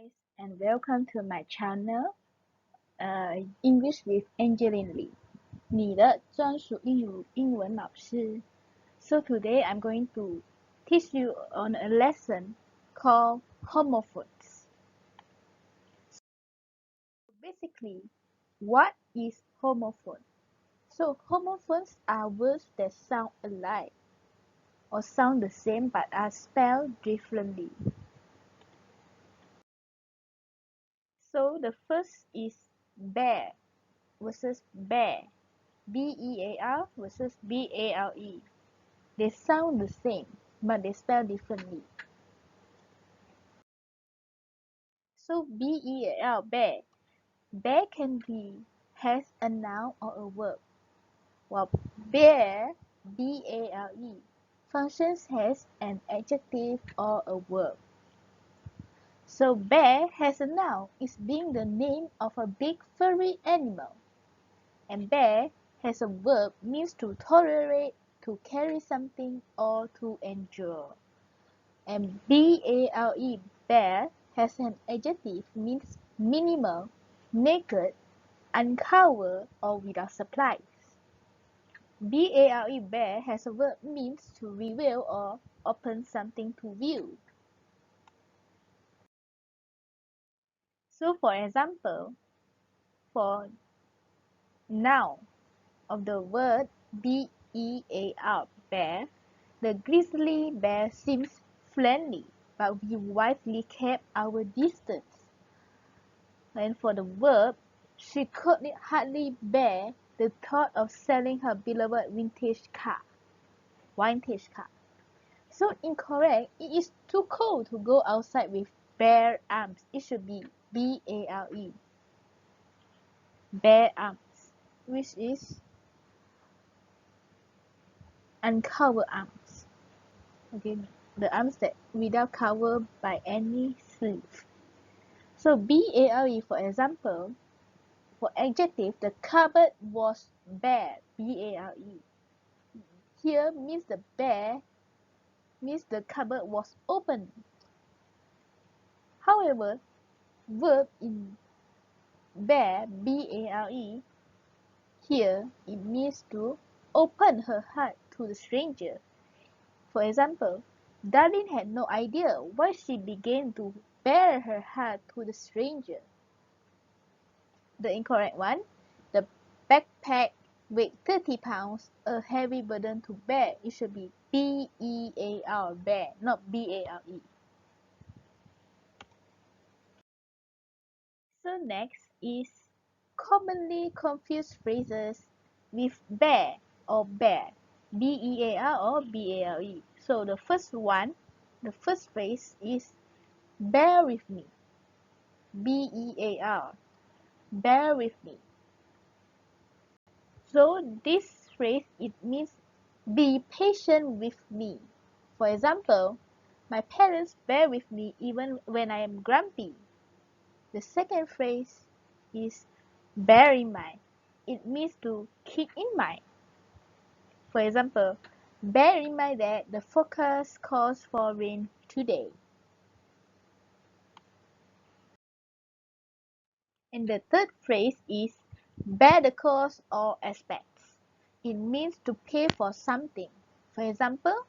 guys, and welcome to my channel, English with Angeline 你的专属英文老师. So today I'm going to teach you on a lesson called homophones. Basically, what is homophone? So homophones are words that sound alike or sound the same but are spelled differently. So the first is bear versus bear. B-E-A-R versus B-A-R-E. They sound the same, but they spell differently. So B-E-A-R, bear. Bear can be has a noun or a verb, while bear, B-A-R-E, functions as an adjective or a verb. So bear has a noun, is being the name of a big furry animal. And bear has a verb, means to tolerate, to carry something, or to endure. And B-A-R-E, bear, has an adjective, means minimal, naked, uncovered, or without supplies. B-A-R-E, bear, has a verb, means to reveal or open something to view. So for example, for noun of the word B-E-A-R, bear, the grizzly bear seems friendly, but we wisely kept our distance. And for the verb, she could hardly bear the thought of selling her beloved vintage car. So incorrect, it is too cold to go outside with bare arms. It should be B-A-R-E, bare arms, which is uncovered arms. Okay, the arms that without cover by any sleeve. So B-A-R-E, for example, for adjective, the cupboard was bare, B-A-R-E. Here means the bare means the cupboard was open. However, verb in bare, B-A-R-E, here it means to open her heart to the stranger. For example, Darlene had no idea why she began to bare her heart to the stranger. The incorrect one, the backpack weighed 30 pounds, a heavy burden to bear. It should be B-E-A-R, bear, not B-A-R-E. So next is commonly confused phrases with bear or bear, B-E-A-R or B-A-R-E. So the first phrase is bear with me, B-E-A-R, bear with me. So this phrase, it means be patient with me. For example, my parents bear with me even when I am grumpy. The second phrase is bear in mind. It means to keep in mind. For example, bear in mind that the forecast calls for rain today. And the third phrase is bear the cost or expense. It means to pay for something. For example,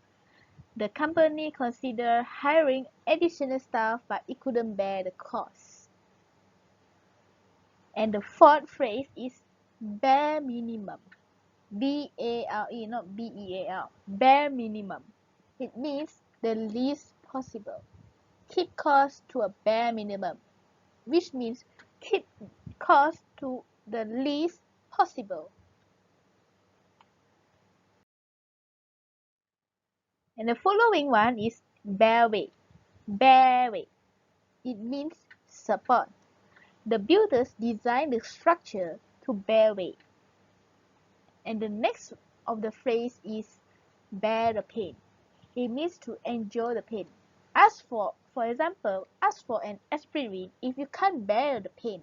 the company considered hiring additional staff, but it couldn't bear the cost. And the fourth phrase is bare minimum. B-A-R-E, not B-E-A-R. Bare minimum. It means the least possible. Keep costs to a bare minimum, which means keep costs to the least possible. And the following one is bear weight. Bear weight. It means support. The builders designed the structure to bear weight. And the next of the phrase is bear the pain. It means to endure the pain. For example, ask for an aspirin if you can't bear the pain.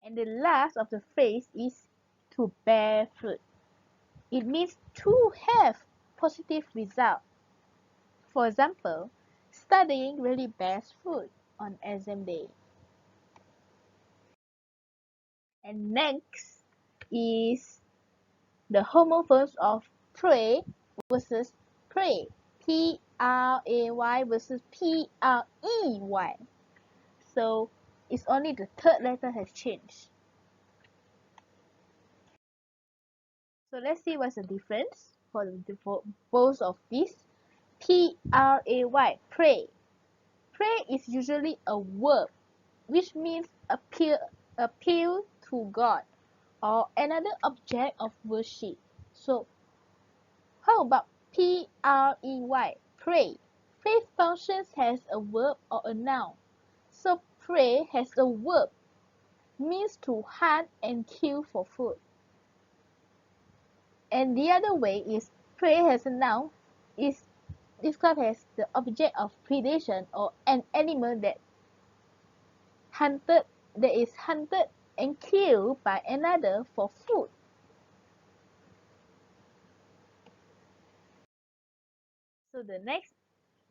And the last of the phrase is to bear fruit. It means to have positive result. For example, studying really best food on exam day. And next is the homophones of pray versus pray. P-R-A-Y versus P-R-E-Y. So it's only the third letter has changed. So let's see what's the difference for both of these. P-R-A-Y, pray. Pray is usually a verb which means appeal to God or another object of worship. So how about P-R-E-Y, pray? Pray functions as a verb or a noun. So pray has a verb, means to hunt and kill for food. And the other way is prey as a noun is described as the object of predation or an animal that is hunted and killed by another for food. So the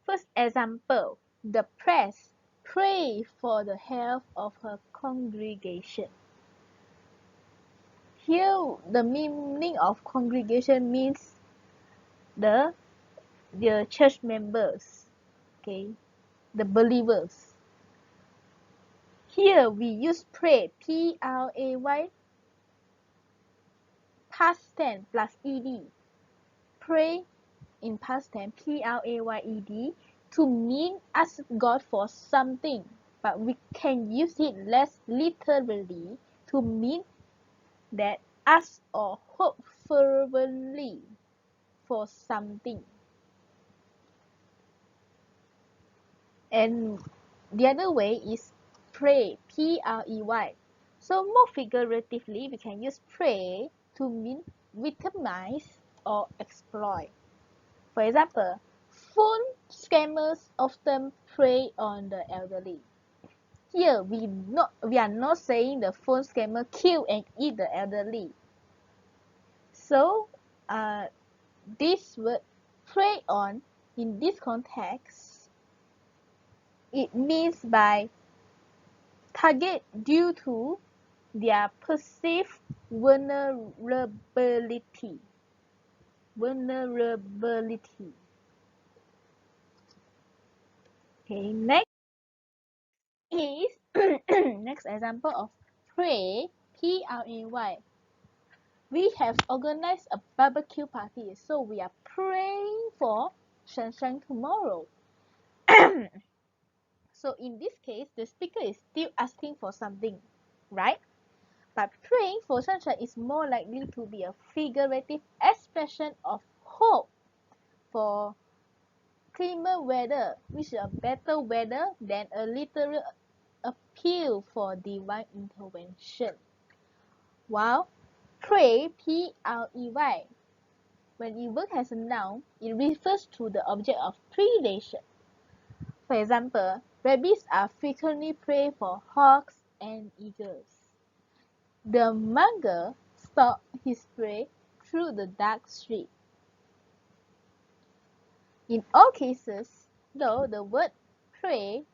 first example, the press pray for the health of her congregation. Here the meaning of congregation means the church members, okay, the believers. Here we use pray, P-R-A-Y, past tense plus ed. Pray in past tense, P-R-A-Y-E-D, to mean ask God for something, but we can use it less literally to mean that ask or hope fervently for something. And the other way is pray, P-R-E-Y. So more figuratively, we can use pray to mean victimize or exploit. For example, phone scammers often prey on the elderly. Here, we are not saying the phone scammer kill and eat the elderly. So, this word prey on in this context, it means by target due to their perceived vulnerability. Okay, next is next example of pray, P-R-A-Y. We have organized a barbecue party, so we are praying for sunshine tomorrow. So in this case, the speaker is still asking for something, right? But praying for sunshine is more likely to be a figurative expression of hope for cleaner weather, which is a better weather than a literal appeal for divine intervention. While pray, P-R-E-Y, when it works as a noun, it refers to the object of predation. For example, rabbits are frequently prey for hawks and eagles. The mugger stalks his prey through the dark street. In all cases, though, the word prey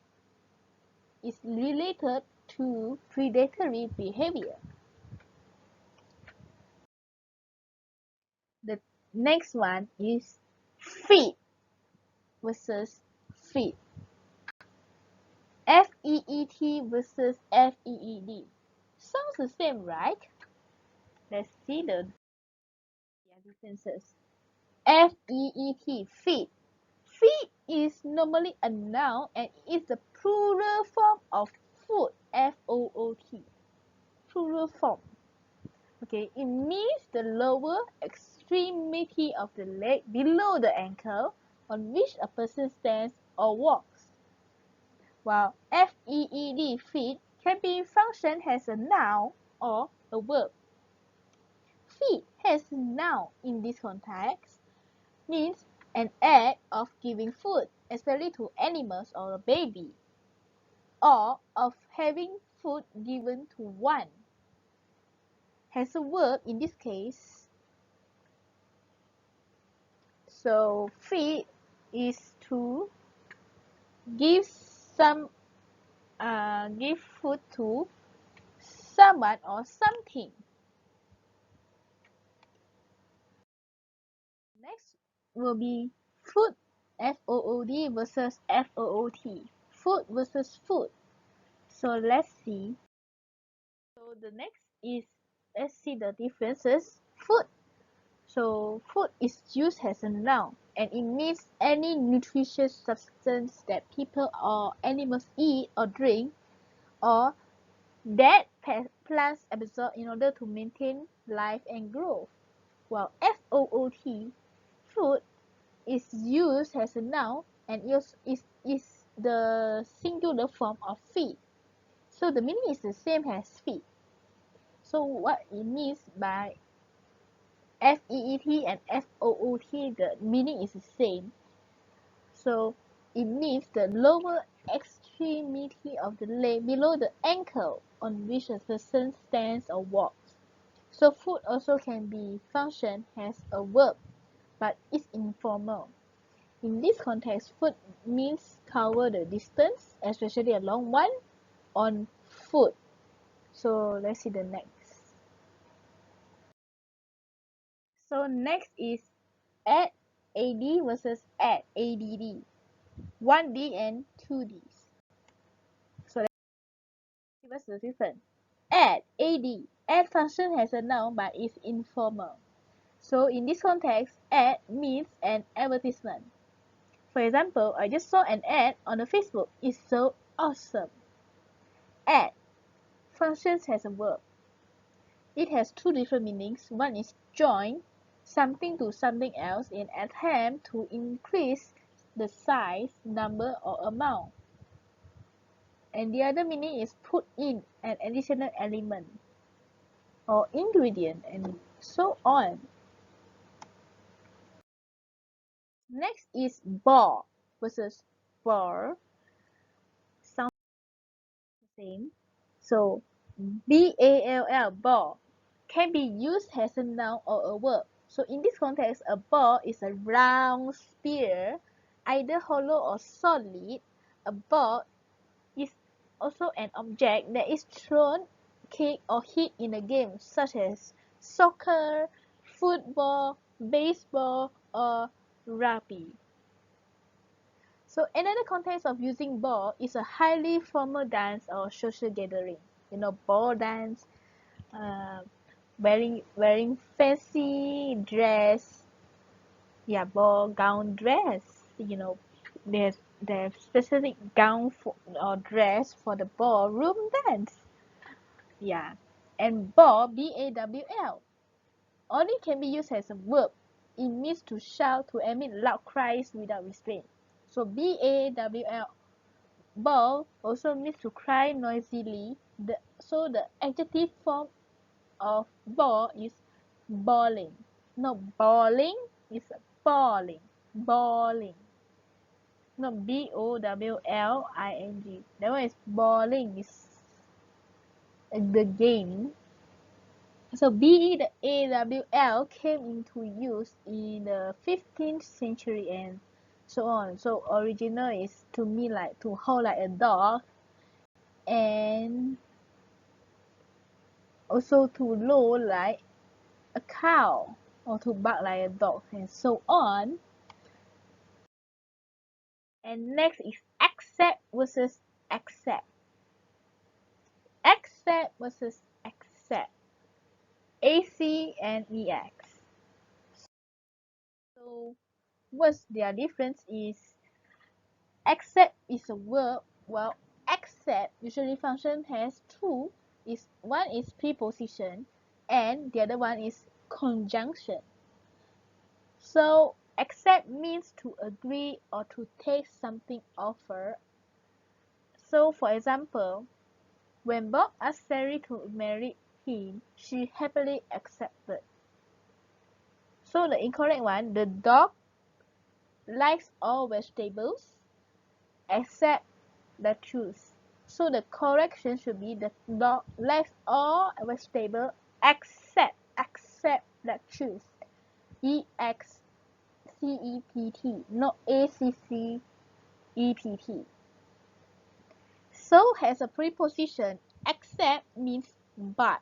is related to predatory behavior. The next one is feed versus feed. F-E-E-T versus F-E-E-D. Sounds the same, right? Let's see the differences. F-E-E-T, feed. Feed is normally a noun and is the plural form of food, F-O-O-T. Plural form. Okay, it means the lower extremity of the leg below the ankle on which a person stands or walks. While F-E-E-D, feed, can be functioned as a noun or a verb. Feed as a noun in this context means an act of giving food, especially to animals or a baby, or of having food given to one. Has a verb in this case. So feed is to give some give food to someone or something. Next will be food, F-O-O-D versus F-O-O-T. Food versus food. So let's see. So the next is, let's see the differences. Food. So food is used as a noun and it means any nutritious substance that people or animals eat or drink or that plants absorb in order to maintain life and growth. While F-O-O-T, food, is used as a noun and is the singular form of feed. So the meaning is the same as feed. So what it means by F-E-E-T and F-O-O-T, the meaning is the same. So it means the lower extremity of the leg below the ankle on which a person stands or walks. So food also can be functioned as a verb, but it's informal. In this context, foot means cover the distance, especially a long one, on foot. So let's see the next. So next is add AD versus add ADD. 1D and 2Ds. So let's see what's the difference. Add AD. Add function has a noun but is informal. So in this context, ad means an advertisement. For example, I just saw an ad on the Facebook. It's so awesome. Add functions as a verb. It has two different meanings. One is join something to something else in attempt to increase the size, number, or amount. And the other meaning is put in an additional element or ingredient and so on. Next is ball versus bar. Sound the same. So ball, ball, can be used as a noun or a verb. So in this context, a ball is a round sphere, either hollow or solid. A ball is also an object that is thrown, kicked, or hit in a game such as soccer, football, baseball, or rugby. So another context of using ball is a highly formal dance or social gathering. You know, ball dance, uh, wearing fancy dress, yeah, ball gown dress. You know, there's specific gown for or dress for the ballroom dance. Yeah, and ball, B-A-W-L, only can be used as a verb. It means to shout, to emit loud cries without restraint. So B-A-W-L, bawl, also means to cry noisily. So the adjective form of ball is bawling. No, bawling is bawling. Bawling. No, B-O-W-L-I-N-G. That one is bawling. Is the game. So B-E-A-W-L came into use in the 15th century and so on. So original is to me like to hold like a dog and also to low like a cow or to bark like a dog and so on. And next is accept versus accept. Accept versus accept. AC and EX. So what's their difference is accept is a verb while accept usually function has two. Is one is preposition and the other one is conjunction. So accept means to agree or to take something offered. So for example, when Bob asked Sally to marry him, she happily accepted. So the incorrect one, the dog likes all vegetables except lettuce. So the correction should be the dog likes all vegetables except lettuce. EXCEPT, not ACCEPT. So has a preposition, except means but.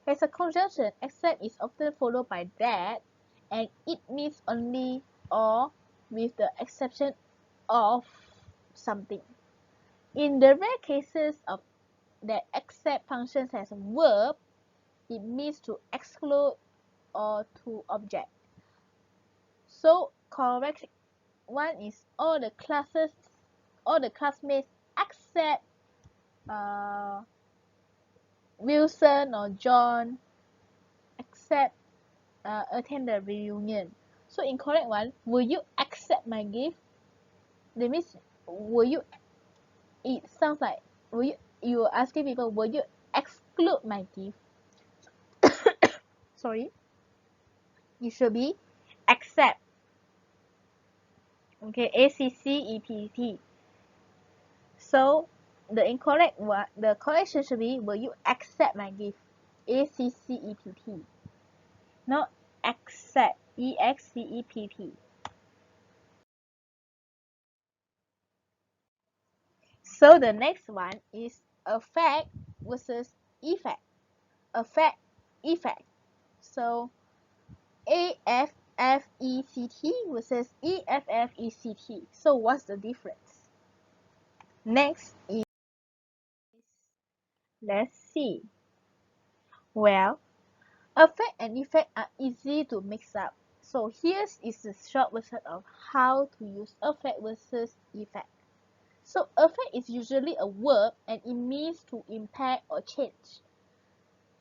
Has a conjunction, except is often followed by that, and it means only or with the exception of something. In the rare cases of that except functions as a verb, it means to exclude or to object. So correct one is all the classmates except Wilson or John accept attend the reunion. So incorrect one, will you accept my gift? That means will you, it sounds like will you asking people, will you exclude my gift? Sorry, it should be accept. Okay, ACCEPT. So the incorrect one, the correction should be, will you accept my gift? ACCEPT, not accept, EXCEPT. So the next one is affect versus effect. Affect, effect. So AFFECT versus EFFECT. So what's the difference? Next is, let's see. Well, affect and effect are easy to mix up. So here is the short version of how to use affect versus effect. So affect is usually a verb and it means to impact or change.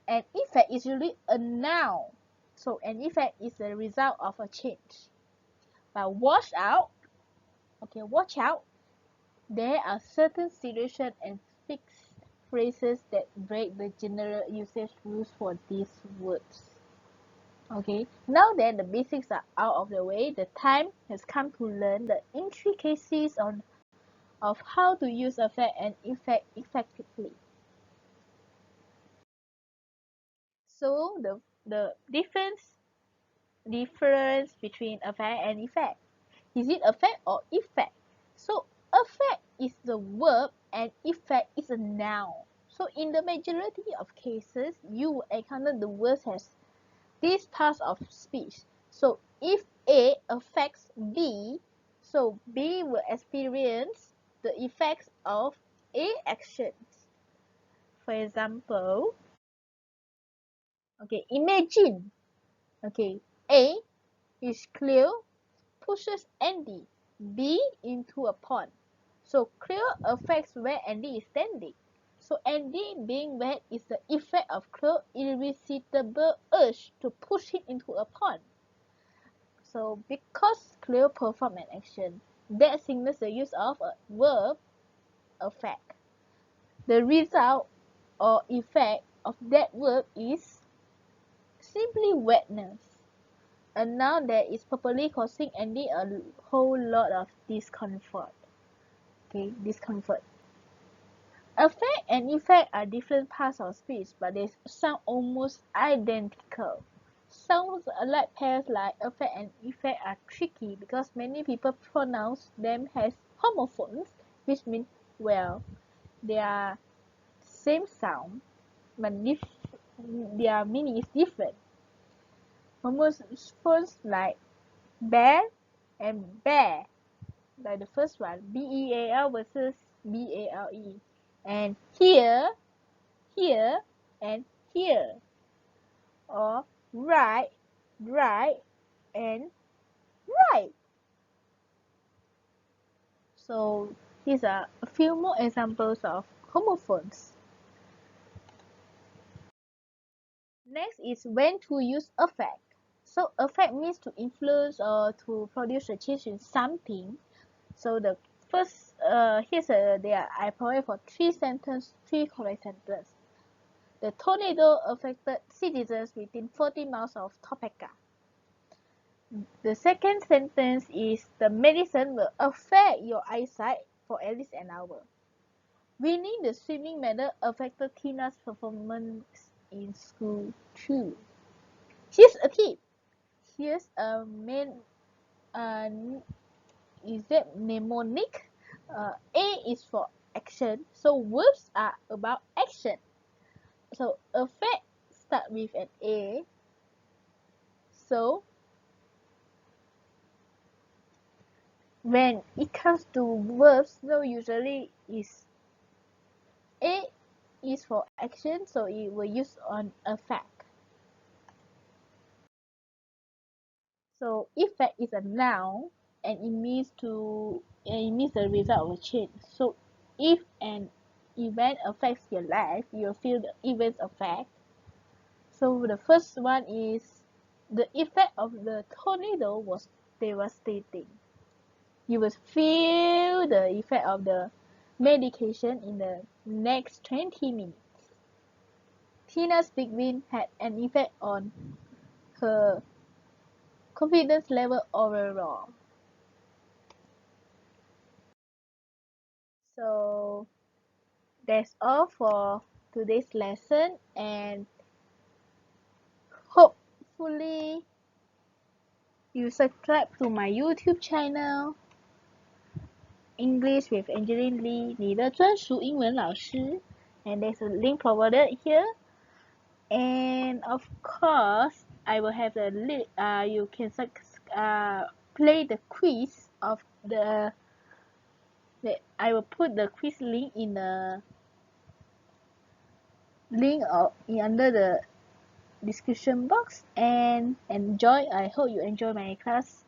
An effect is usually a noun. So an effect is the result of a change. But watch out, okay, watch out. There are certain situations and fixed phrases that break the general usage rules for these words. Okay, now that the basics are out of the way, the time has come to learn the intricacies of how to use affect and effect effectively. So the difference between affect and effect. Is it affect or effect? So affect is the verb and effect is a noun. So in the majority of cases, you will encounter the words as these parts of speech. So if A affects B, so B will experience the effects of A actions. For example, okay, imagine, okay, A is Cleo pushes Andy, B into a pond. So Cleo affects where Andy is standing. So Andy being wet is the effect of Cleo's irresistible urge to push him into a pond. So because Cleo performed an action, that signals the use of a verb affect. The result or effect of that verb is simply wetness, a noun that is probably causing Andy a whole lot of discomfort. Okay, discomfort. Affect and effect are different parts of speech, but they sound almost identical. Sounds alike pairs like affect and effect are tricky because many people pronounce them as homophones, which means, well, they are same sound, but their meaning is different. Homophones like bear and bear, like the first one, BEAL versus BALE, and here, and here, or right, and right. So these are a few more examples of homophones. Next is when to use affect. So affect means to influence or to produce a change in something. So the first, I provide for three correct sentences. The tornado affected citizens within 40 miles of Topeka. The second sentence is the medicine will affect your eyesight for at least an hour. Winning the swimming medal affected Tina's performance in school too. Here's a tip. Here's a is that mnemonic? A is for action. So verbs are about action. So affect start with an A. So when it comes to verbs, so usually is A is for action, so it will use on affect. So effect is a noun and it means the result of a change. So if an event affects your life, you'll feel the event's effect. So the first one is the effect of the tornado was devastating. You will feel the effect of the medication in the next 20 minutes. Tina's big win had an effect on her confidence level overall. So that's all for today's lesson, and hopefully you subscribe to my YouTube channel English with Angeline Lee 你的专属英文老师 and there's a link provided here, and of course I will have the you can play the quiz of I will put the quiz link in the link under the description box, and I hope you enjoy my class.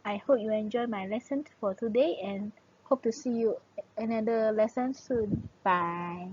I hope you enjoy my lesson for today, and hope to see you another lesson soon. Bye.